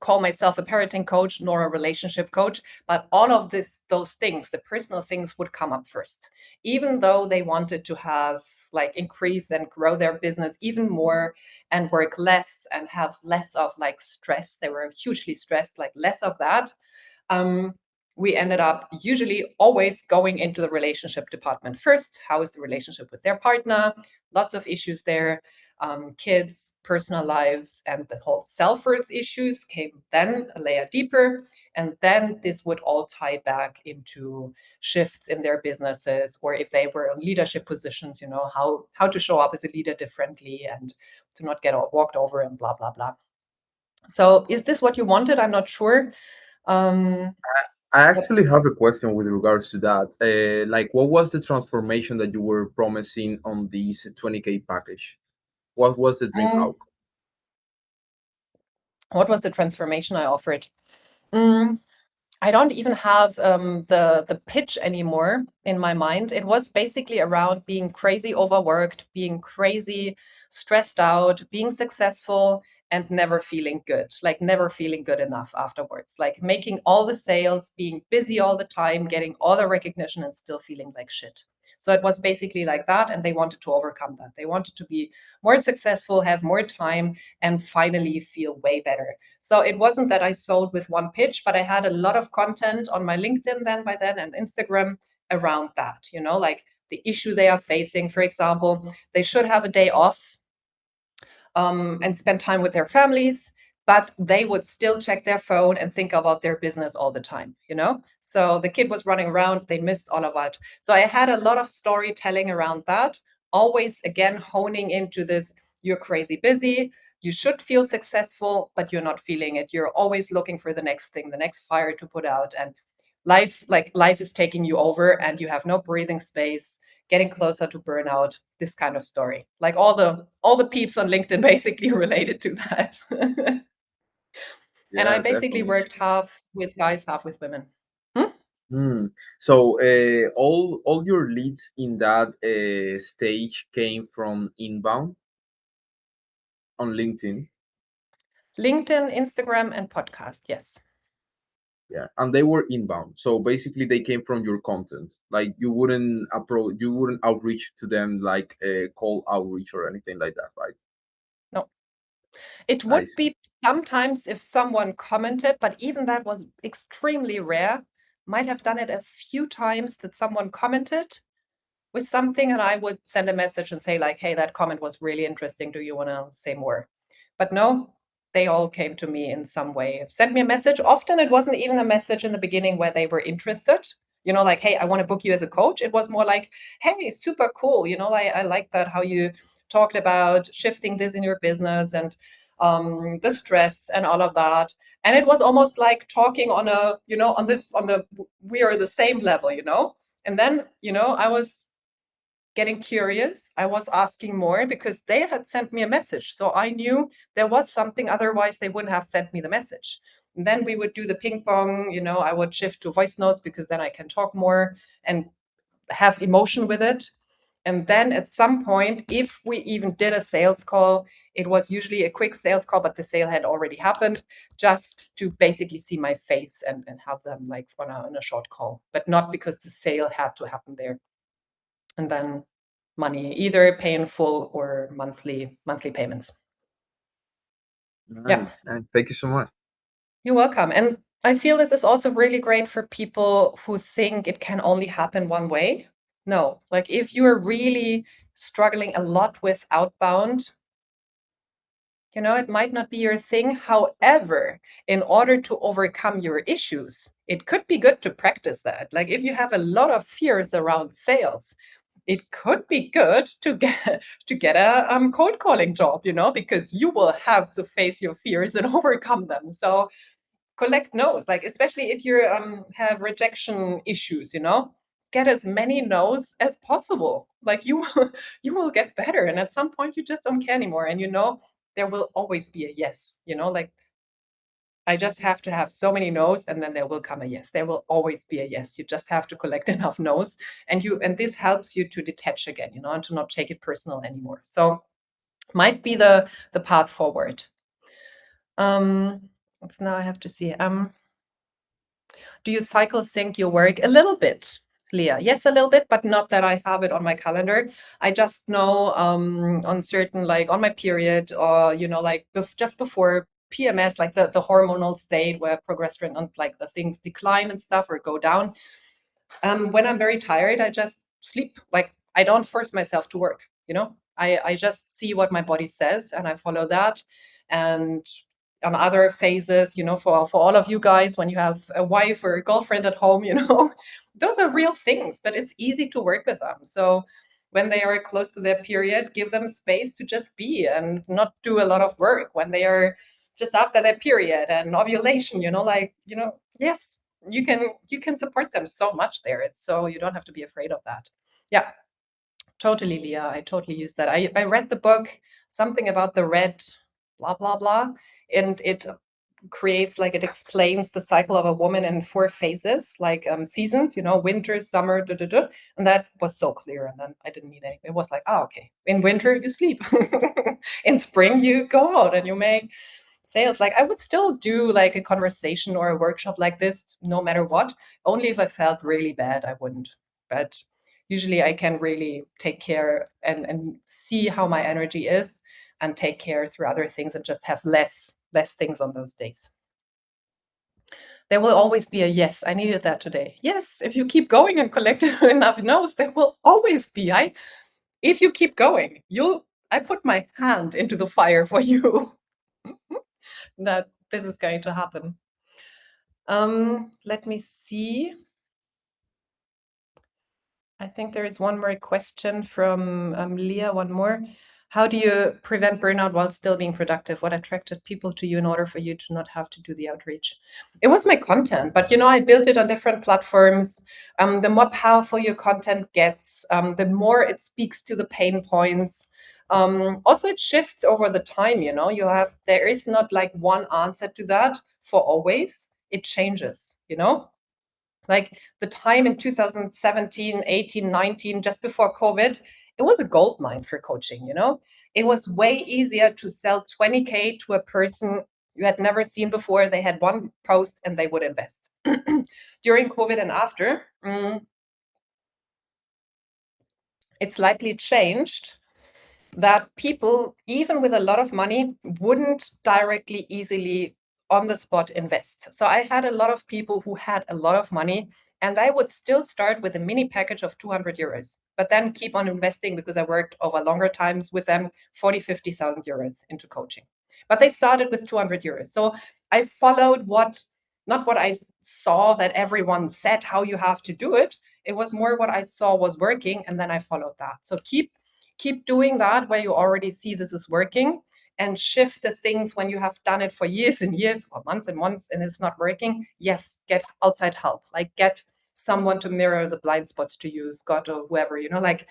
S3: call myself a parenting coach nor a relationship coach, but all of those things, the personal things, would come up first. Even though they wanted to have like increase and grow their business even more and work less and have less of like stress, they were hugely stressed, like less of that. we ended up usually always going into the relationship department first. How is the relationship with their partner? Lots of issues there. Kids, personal lives, and the whole self-worth issues came then a layer deeper. And then this would all tie back into shifts in their businesses, or if they were in leadership positions, how to show up as a leader differently and to not get walked over and blah, blah, blah. So is this what you wanted? I'm not sure.
S2: I actually have a question with regards to that. Like, what was the transformation that you were promising on this 20K package? What was the dream outcome?
S3: What was the transformation I offered? I don't even have the pitch anymore in my mind. It was basically around being crazy overworked, being crazy stressed out, being successful, and never feeling good, like never feeling good enough afterwards, like making all the sales, being busy all the time, getting all the recognition, and still feeling like shit. So it was basically like that, and they wanted to overcome that. They wanted to be more successful, have more time, and finally feel way better. So it wasn't that I sold with one pitch, but I had a lot of content on my LinkedIn by then and Instagram around that, like the issue they are facing. For example, they should have a day off and spend time with their families, but they would still check their phone and think about their business all the time, So the kid was running around, they missed all of that. So I had a lot of storytelling around that, always again honing into this, you're crazy busy, you should feel successful, but you're not feeling it. You're always looking for the next thing, the next fire to put out. And life is taking you over and you have no breathing space, getting closer to burnout, this kind of story. Like all the peeps on LinkedIn basically related to that. And I
S2: Yeah,
S3: basically
S2: definitely.
S3: worked half with guys, half with women. Hmm?
S2: So all your leads in that stage came from inbound on LinkedIn.
S3: LinkedIn, Instagram, and podcast, yes.
S2: Yeah, and they were inbound. So basically, they came from your content. Like you wouldn't outreach to them like a call outreach or anything like that, right?
S3: No. It would
S2: Nice.
S3: be sometimes if someone commented, but even that was extremely rare. Might have done it a few times that someone commented with something and I would send a message and say like, hey, that comment was really interesting. Do you want to say more? But no, they all came to me in some way. Sent me a message. Often it wasn't even a message in the beginning where they were interested. Like, hey, I want to book you as a coach. It was more like, hey, super cool. I like that how you talked about shifting this in your business and the stress and all of that. And it was almost like talking on we are the same level, And then, I was getting curious. I was asking more because they had sent me a message. So I knew there was something, otherwise they wouldn't have sent me the message. And then we would do the ping pong, I would shift to voice notes because then I can talk more and have emotion with it. And then at some point, if we even did a sales call, it was usually a quick sales call, but the sale had already happened, just to basically see my face and have them like on a short call, but not because the sale had to happen there. And then money, either pay in full or monthly payments. Yeah.
S2: Nice. Thank you so much.
S3: You're welcome. And I feel this is also really great for people who think it can only happen one way. No, like if you're really struggling a lot with outbound, it might not be your thing. However, in order to overcome your issues, it could be good to practice that. Like if you have a lot of fears around sales, it could be good to get a cold calling job, because you will have to face your fears and overcome them. So collect no's, like especially if you have rejection issues, get as many no's as possible. Like you will get better, and at some point you just don't care anymore, and there will always be a yes. Like I just have to have so many no's and then there will come a yes. There will always be a yes. You just have to collect enough no's, and this helps you to detach again, and to not take it personal anymore. So might be the path forward. It's now I have to see. Do you cycle sync your work? A little bit, Leah. Yes, a little bit, but not that I have it on my calendar. I just know on certain, like on my period or, like just before PMS, like the hormonal state where progesterone and like the things decline and stuff or go down. When I'm very tired, I just sleep. Like I don't force myself to work, you know. I just see what my body says and I follow that. And on other phases, you know, for all of you guys, when you have a wife or a girlfriend at home, you know, those are real things, but it's easy to work with them. So when they are close to their period, give them space to just be and not do a lot of work. When they are just after their period and ovulation, you know, like, you know, yes, you can support them so much there. It's so you don't have to be afraid of that. Yeah, totally, Leah. I totally use that. I read the book, something about the red blah blah blah, and it creates, like, it explains the cycle of a woman in 4 phases, like seasons, you know, winter, summer, and that was so clear. And then I didn't need any. It was like, oh, okay, in winter you sleep, in spring you go out and you make sales. Like I would still do like a conversation or a workshop like this no matter what. Only if I felt really bad I wouldn't. But usually I can really take care and see how my energy is and take care through other things and just have less things on those days. There will always be a yes. I needed that today. Yes, if you keep going and collect enough no's, there will always be. If you keep going, I put my hand into the fire for you. That this is going to happen. Let me see. I think there is one more question from Leah, one more. How do you prevent burnout while still being productive? What attracted people to you in order for you to not have to do the outreach? It was my content, but you know, I built it on different platforms. The more powerful your content gets, the more it speaks to the pain points. Also, it shifts over the time, you know, there is not like one answer to that for always. It changes, you know? Like the time in 2017, 18, 19, just before COVID, it was a gold mine for coaching, you know? It was way easier to sell 20K to a person you had never seen before. They had one post and they would invest. During COVID and after, it slightly changed that people, even with a lot of money, wouldn't directly, easily on the spot invest. So I had a lot of people who had a lot of money and I would still start with a mini package of 200 euros, but then keep on investing because I worked over longer times with them, 40, 50,000 euros into coaching. But they started with 200 euros. So I followed not what I saw that everyone said how you have to do it. It was more what I saw was working and then I followed that. So keep doing that where you already see this is working, and shift the things when you have done it for years and years or months and months and it's not working. Yes, get outside help, like get someone to mirror the blind spots to you, Scott or whoever, you know, like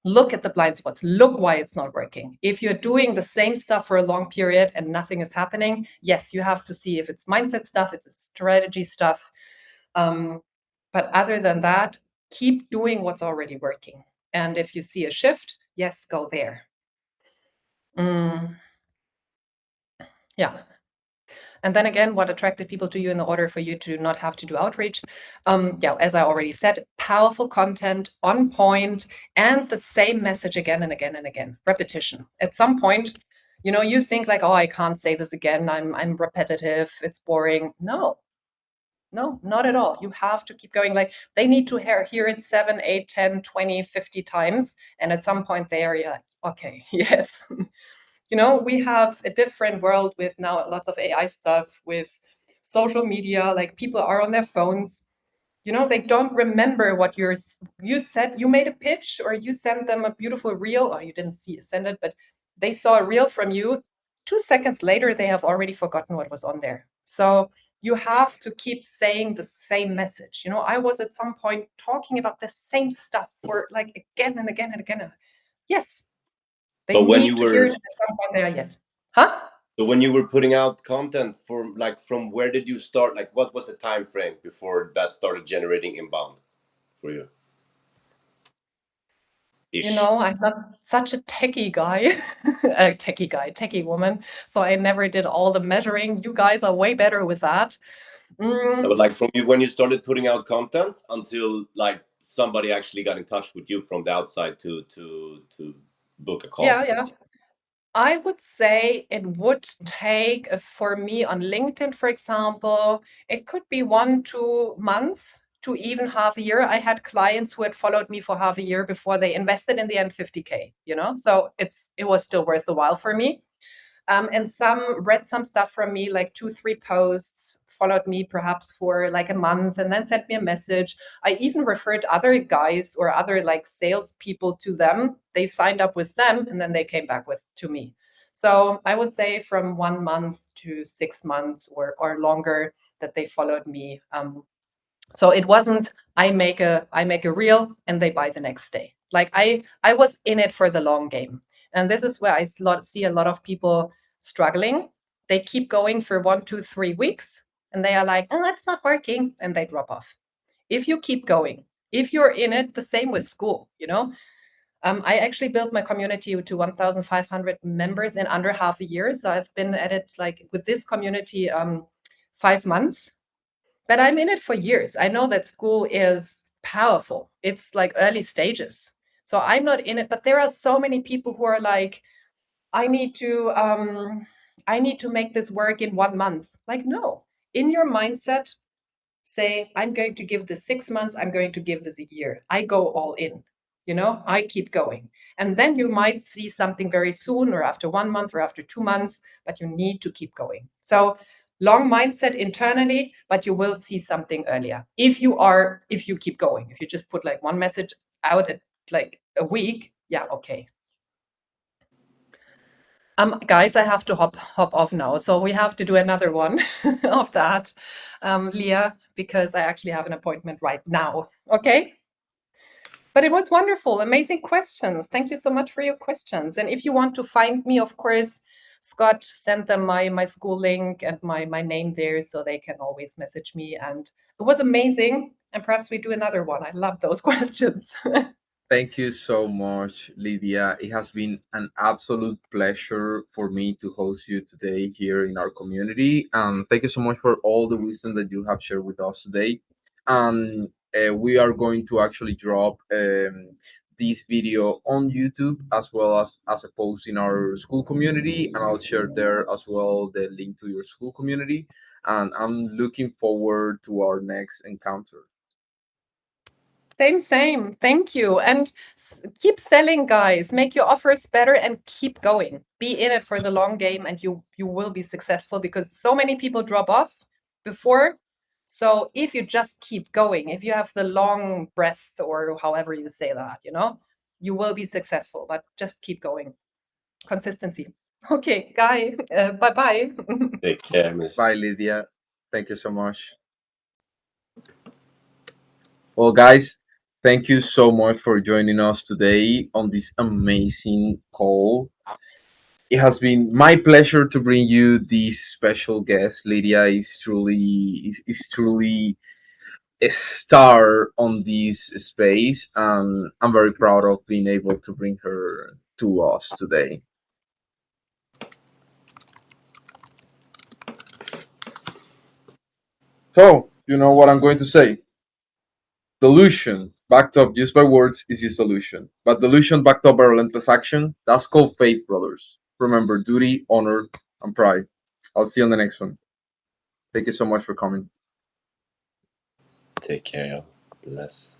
S3: look at the blind spots, look why it's not working. If you're doing the same stuff for a long period and nothing is happening, yes, you have to see if it's mindset stuff, it's strategy stuff. But other than that, keep doing what's already working. And if you see a shift, yes, go there. Yeah. And then again, what attracted people to you in order for you to not have to do outreach? Yeah, as I already said, powerful content, on point, and the same message again and again and again. Repetition. At some point, you know, you think like, oh, I can't say this again. I'm repetitive. It's boring. No, not at all. You have to keep going. Like they need to hear it 7, 8, 10, 20, 50 times. And at some point they are like, okay, yes. You know, we have a different world with now lots of AI stuff, with social media, like people are on their phones. You know, they don't remember what you said. You made a pitch or you sent them a beautiful reel, or you didn't send it, but they saw a reel from you. 2 seconds later, they have already forgotten what was on there. So you have to keep saying the same message. You know, I was at some point talking about the same stuff for like again and again and again. Yes, they
S4: So when
S3: need
S4: you
S3: to hear
S4: were
S3: it at some point. There, yes. Huh?
S4: so when you were putting out content for like from where did you start? Like what was the time frame before that started generating inbound for you?
S3: You
S4: Ish.
S3: know, I'm not such a techie guy, techie woman. So I never did all the measuring. You guys are way better with that.
S4: But like from you when you started putting out content until like somebody actually got in touch with you from the outside to book a call.
S3: Yeah. I would say it would take, for me on LinkedIn, for example, it could be 1-2 months to even half a year. I had clients who had followed me for half a year before they invested in the end 50K, so it was still worth the while for me. And some read some stuff from me, like 2-3 posts, followed me perhaps for like a month, and then sent me a message. I even referred other guys or other like salespeople to them. They signed up with them, and then they came back to me. So I would say from 1 month to 6 months or longer that they followed me. So it wasn't I make a reel and they buy the next day. Like I was in it for the long game. And this is where I see a lot of people struggling. They keep going for 1, 2, 3 weeks and they are like, oh, it's not working, and they drop off. If you keep going, if you're in it, the same with school, I actually built my community to 1,500 members in under half a year. So I've been at it like with this community 5 months. But I'm in it for years. I know that school is powerful. It's like early stages. So I'm not in it, but there are so many people who are like, I need to make this work in 1 month. Like, no, in your mindset, say, I'm going to give this 6 months, I'm going to give this a year. I go all in, I keep going. And then you might see something very soon, or after 1 month or after 2 months, but you need to keep going. So long mindset internally, but you will see something earlier. If you keep going, if you just put like one message out at like a week, yeah, okay. Guys, I have to hop off now. So we have to do another one of that, Leah, because I actually have an appointment right now. Okay. But it was wonderful, amazing questions. Thank you so much for your questions. And if you want to find me, of course, Scott sent them my school link and my name there, so they can always message me. And it was amazing. And perhaps we do another one. I love those questions.
S2: Thank you so much, Lydia. It has been an absolute pleasure for me to host you today here in our community. Thank you so much for all the wisdom that you have shared with us today. We are going to actually drop this video on YouTube as well as a post in our school community, and I'll share there as well the link to your school community. And I'm looking forward to our next encounter.
S3: Same. Thank you. And keep selling, guys. Make your offers better and keep going. Be in it for the long game, and you will be successful, because so many people drop off before. So if you just keep going, if you have the long breath, or however you say that, you will be successful, but just keep going. Consistency. Okay, Guy, bye-bye.
S4: Take care, miss.
S2: Bye, Lydia. Thank you so much. Well, guys, thank you so much for joining us today on this amazing call. It has been my pleasure to bring you this special guest. Lydia is truly a star on this space, and I'm very proud of being able to bring her to us today. So, you know what I'm going to say. Delusion backed up just by words is just delusion. But delusion backed up by relentless action, that's called faith, brothers. Remember, duty, honor, and pride. I'll see you on the next one. Thank you so much for coming.
S4: Take care, y'all. Bless.